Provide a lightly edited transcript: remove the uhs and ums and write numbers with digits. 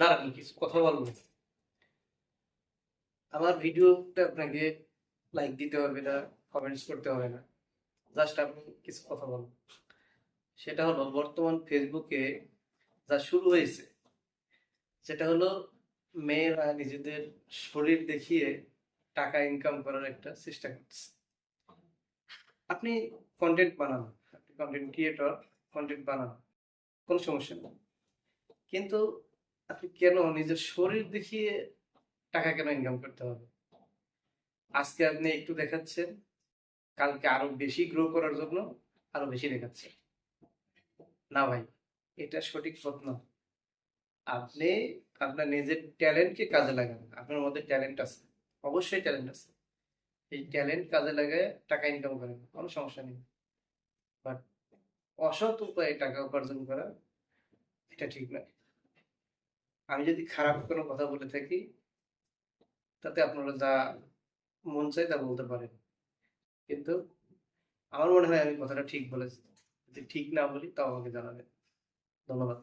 দাঁড়ান, কিছু কথা বলবো। আমার ভিডিওতে আপনাকে লাইক দিতে হবে না, কমেন্টস করতে হবে না, জাস্ট আপনি কিছু কথা বলুন। সেটা হলো, বর্তমান ফেসবুকে যা শুরু হয়েছে, সেটা হলো মেয়েরা নিজেদের শরীর দেখিয়ে টাকা ইনকাম করার একটা চেষ্টা করছে। আপনি কন্টেন্ট বানান, আপনি কন্টেন্ট ক্রিয়েটর, কন্টেন্ট বানান, কোনো সমস্যা নেই। কিন্তু আপনি কেন নিজের শরীর দেখিয়ে টাকা কেন ইনকাম করতে হবে? আজকে আপনি একটু দেখাচ্ছেন, কালকে আরো বেশি গ্রো করার জন্য আরো বেশি দেখাচ্ছেন। না ভাই, এটা সঠিক পথ না। আপনি আপনার নিজের ট্যালেন্টকে কাজে লাগান। আপনার মধ্যে ট্যালেন্ট আছে, অবশ্যই ট্যালেন্ট আছে। এই ট্যালেন্ট কাজে লাগায় টাকা ইনকাম করেন, কোনো সমস্যা নেই। বাট অসৎ উপায়ে টাকা উপার্জন করা, এটা ঠিক নয়। আমি যদি খারাপ কোনো কথা বলে থাকি, তাতে আপনারা যা মন চায় তা বলতে পারেন, কিন্তু আমার মনে হয় আমি কথাটা ঠিক বলেছি। যদি ঠিক না বলি তাও আমাকে জানাবেন। ধন্যবাদ।